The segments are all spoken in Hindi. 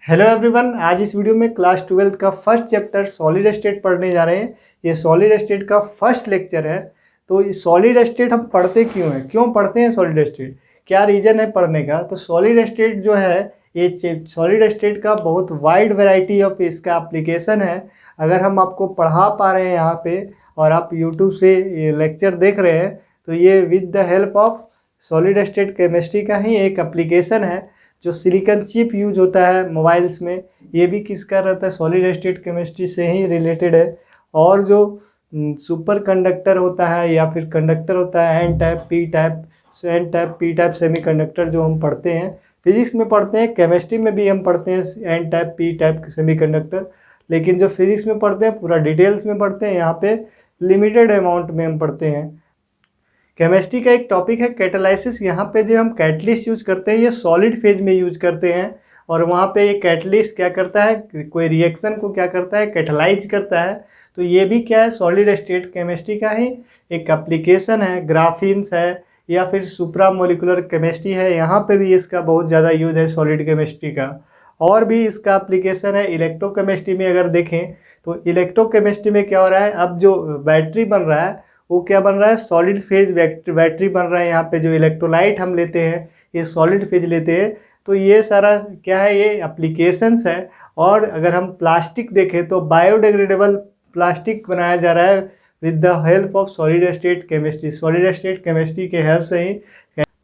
हेलो एवरीवन, आज इस वीडियो में क्लास 12 का फर्स्ट चैप्टर सॉलिड स्टेट पढ़ने जा रहे हैं। ये सॉलिड स्टेट का फर्स्ट लेक्चर है। तो सॉलिड स्टेट हम पढ़ते क्यों हैं, क्यों पढ़ते हैं सॉलिड स्टेट, क्या रीज़न है पढ़ने का। तो सॉलिड स्टेट जो है, ये सॉलिड स्टेट का बहुत वाइड वैरायटी ऑफ इसका एप्लीकेशन है। अगर हम आपको पढ़ा पा रहे हैं यहाँ पे और आप यूट्यूब से ये लेक्चर देख रहे हैं, तो ये with the help of solid state chemistry का ही एक एप्लीकेशन है। जो सिलिकॉन चिप यूज होता है मोबाइल्स में, ये भी किसका रहता है, सॉलिड स्टेट केमिस्ट्री से ही रिलेटेड है। और जो सुपर कंडक्टर होता है या फिर कंडक्टर होता है N type P type semiconductor, जो हम पढ़ते हैं फिजिक्स में पढ़ते हैं, केमिस्ट्री में भी हम पढ़ते हैं N type P type semiconductor. लेकिन जो फिजिक्स में पढ़ते हैं पूरा डिटेल्स में पढ़ते हैं, यहाँ पे लिमिटेड अमाउंट में हम पढ़ते हैं। केमिस्ट्री का एक टॉपिक है कैटालाइसिस। यहाँ पे जो हम कैटलिस्ट यूज करते हैं ये सॉलिड फेज में यूज करते हैं। और वहाँ पे ये कैटलिस्ट क्या करता है, कोई रिएक्शन को क्या करता है, कैटलाइज करता है। तो ये भी क्या है, सॉलिड स्टेट केमिस्ट्री का ही एक एप्लीकेशन है। ग्राफिन्स है या फिर सुप्रा मोलिकुलर केमिस्ट्री है, यहाँ पे भी इसका बहुत ज़्यादा यूज है सॉलिड केमिस्ट्री का। और भी इसका एप्लीकेशन है इलेक्ट्रोकेमिस्ट्री में। अगर देखें तो इलेक्ट्रोकेमिस्ट्री में क्या हो रहा है, अब जो बैटरी बन रहा है वो क्या बन रहा है, सॉलिड फेज बैटरी बन रहा है। यहाँ पे जो इलेक्ट्रोलाइट हम लेते हैं ये सॉलिड फेज लेते हैं। तो ये सारा क्या है, ये एप्लीकेशंस है। और अगर हम प्लास्टिक देखें तो बायोडिग्रेडेबल प्लास्टिक बनाया जा रहा है with the help of solid state chemistry. Solid state chemistry के हेल्प से ही।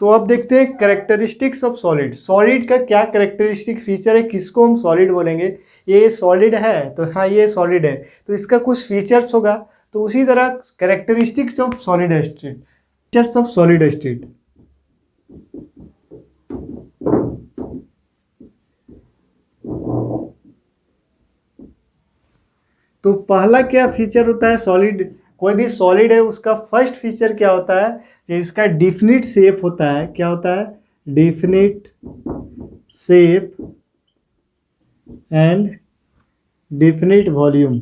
तो अब देखते हैं कैरेक्टरिस्टिक्स ऑफ सॉलिड। सॉलिड का क्या कैरेक्टरिस्टिक फीचर है, किसको हम सॉलिड बोलेंगे। ये सॉलिड है तो हाँ ये सॉलिड है, तो इसका कुछ फीचर्स होगा। तो उसी तरह characteristics of solid state, features of solid state. तो पहला क्या फीचर होता है सॉलिड, कोई भी सॉलिड है उसका फर्स्ट फीचर क्या होता है, कि इसका डिफिनिट शेप होता है। क्या होता है, definite shape and definite volume.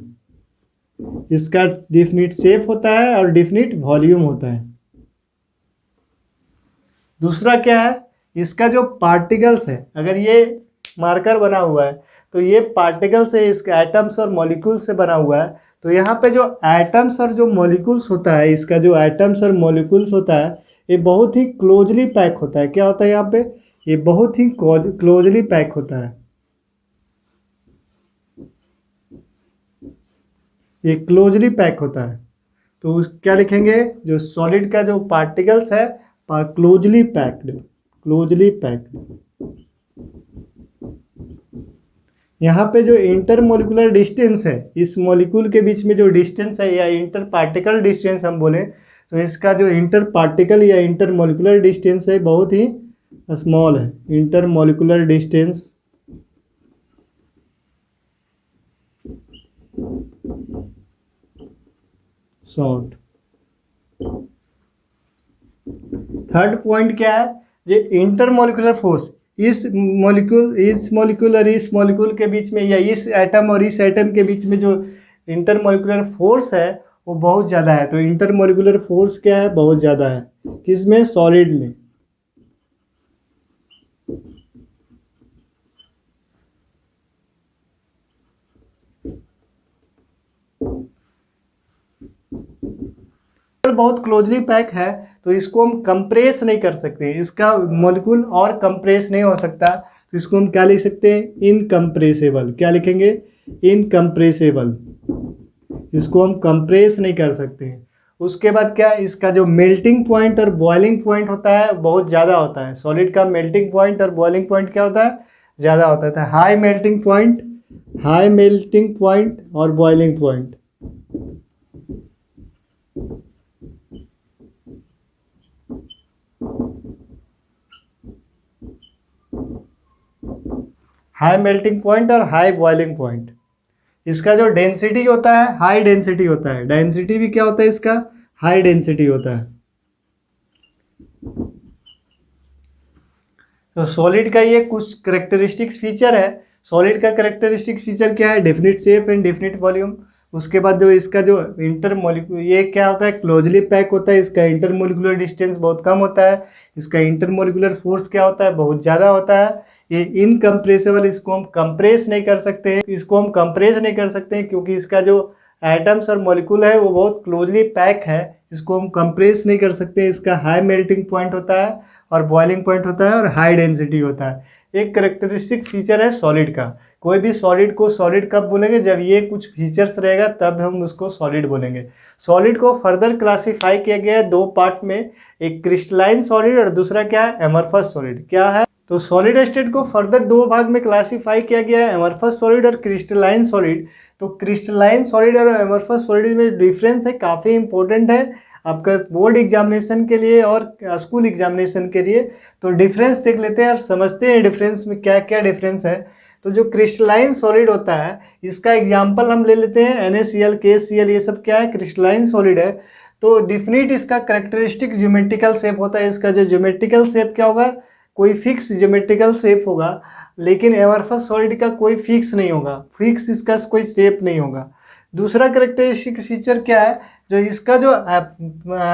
इसका डिफिनिट शेप होता है और डिफिनिट वॉल्यूम होता है। दूसरा क्या है, इसका जो पार्टिकल्स है, अगर ये मार्कर बना हुआ है तो ये पार्टिकल्स है, इसके एटम्स और मॉलिक्यूल्स से बना हुआ है। तो यहाँ पे जो एटम्स और जो मॉलिक्यूल्स होता है, इसका जो एटम्स और मॉलिक्यूल्स होता है ये बहुत ही क्लोजली पैक होता है। क्या होता है यहाँ पे, ये बहुत ही क्लोजली पैक होता है। ये क्लोजली पैक होता है। तो क्या लिखेंगे, जो सॉलिड का जो पार्टिकल्स है क्लोजली पैक्ड, क्लोजली पैक्ड। यहाँ पे जो इंटरमोलिकुलर डिस्टेंस है, इस मॉलिक्यूल के बीच में जो डिस्टेंस है या इंटर पार्टिकल डिस्टेंस हम बोले, तो इसका जो इंटर पार्टिकल या इंटरमोलिकुलर डिस्टेंस है बहुत ही स्मॉल है। Intermolecular distance short. Third point क्या है, ये इंटरमोलिकुलर फोर्स, इस मॉलिक्यूल के बीच में या इस एटम और इस एटम के बीच में जो इंटरमोलिकुलर फोर्स है वो बहुत ज़्यादा है। तो इंटरमोलिकुलर फोर्स क्या है, बहुत ज़्यादा है, किसमें, सॉलिड में। बहुत क्लोजली पैक है तो इसको हम कंप्रेस नहीं कर सकते, इसका मॉलिक्यूल और कंप्रेस नहीं हो सकता। तो इसको हम क्या लिख सकते हैं, इनकम्प्रेसेबल। क्या लिखेंगे, इनकम्प्रेसेबल। इसको हम कंप्रेस नहीं कर सकते हैं। उसके बाद क्या, इसका जो मेल्टिंग पॉइंट और बॉइलिंग पॉइंट होता है बहुत ज़्यादा होता है। सॉलिड का मेल्टिंग पॉइंट और बॉइलिंग पॉइंट क्या होता है, ज़्यादा होता है। हाई मेल्टिंग पॉइंट और boiling point. High melting point और हाई बॉइलिंग पॉइंट। इसका जो डेंसिटी होता है हाई डेंसिटी होता है। डेंसिटी भी क्या होता है इसका, हाई डेंसिटी होता है। तो सॉलिड का ये कुछ करेक्टरिस्टिक्स फीचर है। सॉलिड का करेक्टरिस्टिक फीचर क्या है, definite shape and definite volume. उसके बाद जो इसका जो इंटरमोलिकुलर, ये क्या होता है, क्लोजली पैक होता है। इसका इंटरमोलिकुलर डिस्टेंस बहुत कम होता है। इसका इंटरमोलिकुलर फोर्स क्या होता है, बहुत ज़्यादा होता है। ये इनकम्प्रेसिबल, इसको हम कंप्रेस नहीं कर सकते हैं, इसको हम कंप्रेस नहीं कर सकते हैं क्योंकि इसका जो एटम्स और मॉलिक्यूल है वो बहुत क्लोजली पैक है, इसको हम कंप्रेस नहीं कर सकते। इसका हाई मेल्टिंग पॉइंट होता है और बॉइलिंग पॉइंट होता है और हाई डेंसिटी होता है। एक करेक्टरिस्टिक फीचर है सॉलिड का। कोई भी सॉलिड को सॉलिड कब बोलेंगे, जब ये कुछ फीचर्स रहेगा तब हम उसको सॉलिड बोलेंगे। सॉलिड को फर्दर क्लासीफाई किया गया है दो पार्ट में, एक क्रिस्टलाइन सॉलिड और दूसरा क्या है, एमरफस सॉलिड। क्या है, तो सॉलिड स्टेट को फर्दर दो भाग में क्लासीफाई किया गया है, एमरफस सॉलिड और क्रिस्टलाइन सॉलिड। तो क्रिस्टलाइन सॉलिड और एमरफस सॉलिड में डिफरेंस है, काफ़ी इंपॉर्टेंट है आपका बोर्ड एग्जामिनेशन के लिए और स्कूल एग्जामिनेशन के लिए। तो डिफरेंस देख लेते हैं और समझते हैं डिफरेंस में क्या क्या डिफरेंस है। तो जो क्रिस्टलाइन सॉलिड होता है इसका एग्जाम्पल हम ले लेते हैं, NaCl, KCl, ये सब क्या है, क्रिस्टलाइन सॉलिड है। तो डिफिनिट इसका करेक्टरिस्टिक ज्योमेट्रिकल शेप होता है। इसका जो ज्योमेट्रिकल शेप क्या होगा, कोई फिक्स ज्योमेट्रिकल शेप होगा, लेकिन एमरफस सॉलिड का कोई फिक्स नहीं होगा, फिक्स इसका कोई शेप नहीं होगा। दूसरा करेक्टरिस्टिक फीचर क्या है, जो इसका जो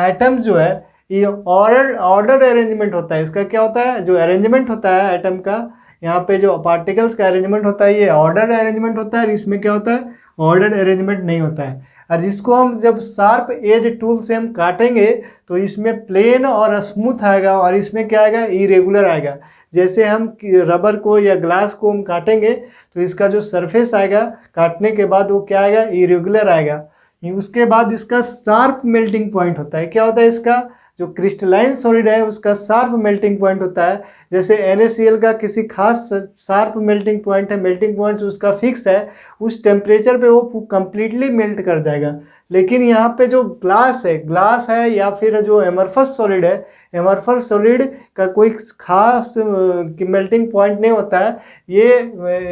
एटम जो है ये ऑर्डर अरेंजमेंट होता है। इसका क्या होता है, जो अरेंजमेंट होता है एटम का, यहाँ पे जो पार्टिकल्स का अरेंजमेंट होता है ये ऑर्डर अरेंजमेंट होता है, और इसमें क्या होता है, ऑर्डर अरेंजमेंट नहीं होता है। और जिसको हम जब शार्प एज टूल से हम काटेंगे तो इसमें प्लेन और स्मूथ आएगा, और इसमें क्या आएगा, इरेगुलर आएगा। जैसे हम रबर को या ग्लास को हम काटेंगे तो इसका जो सरफेस आएगा काटने के बाद वो क्या आएगा, इरेगुलर आएगा। उसके बाद इसका शार्प मेल्टिंग पॉइंट होता है। क्या होता है, इसका जो क्रिस्टलाइन सॉलिड है उसका शार्प मेल्टिंग पॉइंट होता है। जैसे NaCl का किसी खास शार्प मेल्टिंग पॉइंट है, मेल्टिंग पॉइंट उसका फिक्स है, उस टेम्परेचर पे वो कंप्लीटली मेल्ट कर जाएगा। लेकिन यहाँ पे जो ग्लास है या फिर जो एमरफस सॉलिड है, एमरफस सॉलिड का कोई खास मेल्टिंग पॉइंट नहीं होता है। ये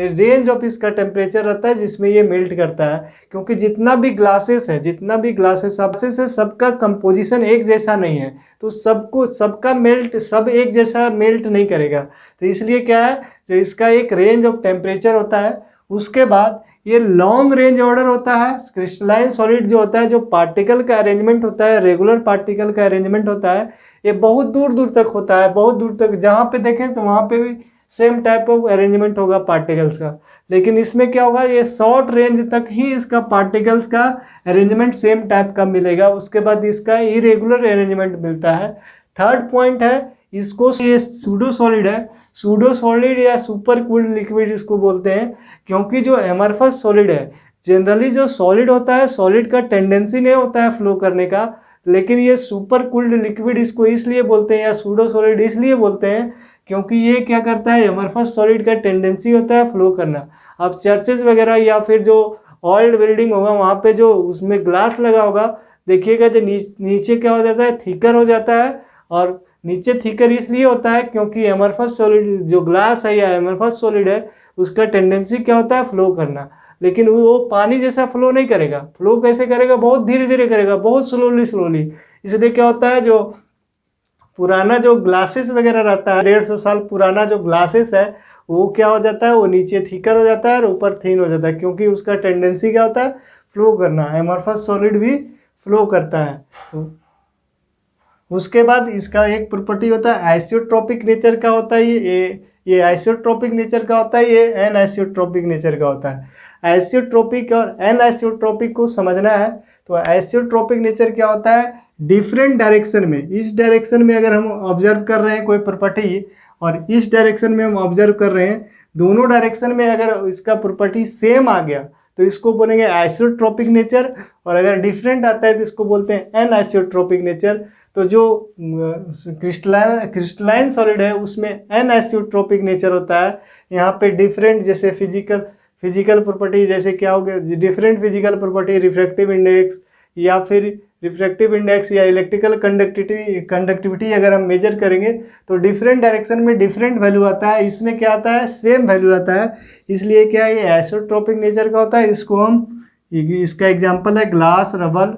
रेंज ऑफ इसका टेम्परेचर रहता है जिसमें ये मेल्ट करता है, क्योंकि जितना भी ग्लासेस है सबका कंपोजिशन एक जैसा नहीं है, तो सबका मेल्ट सब एक जैसा मेल्ट नहीं करेगा। तो इसलिए क्या है, जो इसका एक रेंज ऑफ टेम्परेचर होता है। उसके बाद ये लॉन्ग रेंज ऑर्डर होता है। क्रिस्टलाइन सॉलिड जो होता है, जो पार्टिकल का अरेंजमेंट होता है, रेगुलर पार्टिकल का अरेंजमेंट होता है, ये बहुत दूर दूर तक होता है, बहुत दूर तक जहाँ पे देखें तो वहाँ पे भी सेम टाइप ऑफ अरेंजमेंट होगा पार्टिकल्स का। लेकिन इसमें क्या होगा, ये शॉर्ट रेंज तक ही इसका पार्टिकल्स का अरेंजमेंट सेम टाइप का मिलेगा, उसके बाद इसका इरेगुलर अरेंजमेंट मिलता है। थर्ड पॉइंट है, इसको ये सूडो सॉलिड है, सूडो सॉलिड या सुपर कूल्ड लिक्विड इसको बोलते हैं, क्योंकि जो एमरफस सॉलिड है, जनरली जो सॉलिड होता है, सॉलिड का टेंडेंसी नहीं होता है फ्लो करने का, लेकिन ये सुपर कूल्ड लिक्विड इसको इसलिए बोलते हैं या सूडो सॉलिड इसलिए बोलते हैं क्योंकि ये क्या करता है, एमरफस सॉलिड का टेंडेंसी होता है फ्लो करना। अब चर्चेज वगैरह या फिर जो ओल्ड बिल्डिंग होगा वहाँ पे जो उसमें ग्लास लगा होगा, देखिएगा जो नीचे क्या हो जाता है, थिकर हो जाता है। और नीचे थिकर इसलिए होता है क्योंकि एमरफस सॉलिड जो ग्लास है या एमरफस सॉलिड है उसका टेंडेंसी क्या होता है, फ्लो करना। लेकिन वो पानी जैसा फ्लो नहीं करेगा। फ्लो कैसे करेगा, बहुत धीरे धीरे करेगा, बहुत स्लोली। इसलिए क्या होता है, जो पुराना जो ग्लासेस वगैरह रहता है, 150 साल पुराना जो ग्लासेस है, वो क्या हो जाता है, वो नीचे थिकर हो जाता है और ऊपर थिन हो जाता है, क्योंकि उसका टेंडेंसी क्या होता है, फ्लो करना। एमरफस सॉलिड भी फ्लो करता है। उसके बाद इसका एक प्रॉपर्टी होता है आइसोट्रोपिक नेचर का होता है। ये आइसोट्रोपिक नेचर का होता है, ये एनआइसोट्रोपिक नेचर का होता है। आइसोट्रोपिक और एनआइसोट्रोपिक को समझना है तो आइसोट्रोपिक नेचर क्या होता है, डिफरेंट डायरेक्शन में, इस डायरेक्शन में अगर हम ऑब्जर्व कर रहे हैं कोई प्रॉपर्टी और इस डायरेक्शन में हम ऑब्जर्व कर रहे हैं, दोनों डायरेक्शन में अगर इसका प्रॉपर्टी सेम आ गया तो इसको बोलेंगे आइसोट्रोपिक नेचर, और अगर डिफरेंट आता है तो इसको बोलते हैं एनआइसोट्रोपिक नेचर। तो जो क्रिस्टलाइन सॉलिड है उसमें एनआइसोट्रोपिक नेचर होता है। यहाँ पे डिफरेंट जैसे फिजिकल प्रॉपर्टी, जैसे क्या हो गया, different physical property, refractive index या इलेक्ट्रिकल कंडक्टिविटी अगर हम मेजर करेंगे तो डिफरेंट डायरेक्शन में डिफरेंट वैल्यू आता है। इसमें क्या आता है, सेम वैल्यू आता है। इसलिए क्या है, ये आइसोट्रोपिक नेचर का होता है। इसको हम, इसका एग्जांपल है ग्लास, रबर,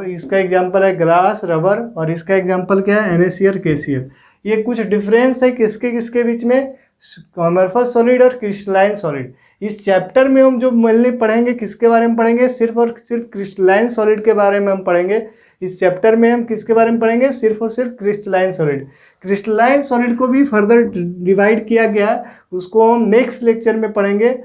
इसका एग्जांपल है ग्लास, रबर, और इसका एग्जांपल क्या है, NaCl, KCl। ये कुछ डिफरेंस है किसके बीच में, एमरफस सॉलिड और क्रिस्टलाइन सॉलिड। इस चैप्टर में हम जो मेनली पढ़ेंगे किसके बारे में पढ़ेंगे, सिर्फ और सिर्फ क्रिस्टलाइन सॉलिड के बारे में हम पढ़ेंगे, इस चैप्टर में हम किसके बारे में पढ़ेंगे, सिर्फ और सिर्फ क्रिस्टलाइन सॉलिड। क्रिस्टलाइन सॉलिड को भी फर्दर डिवाइड किया गया है, उसको हम नेक्स्ट लेक्चर में पढ़ेंगे।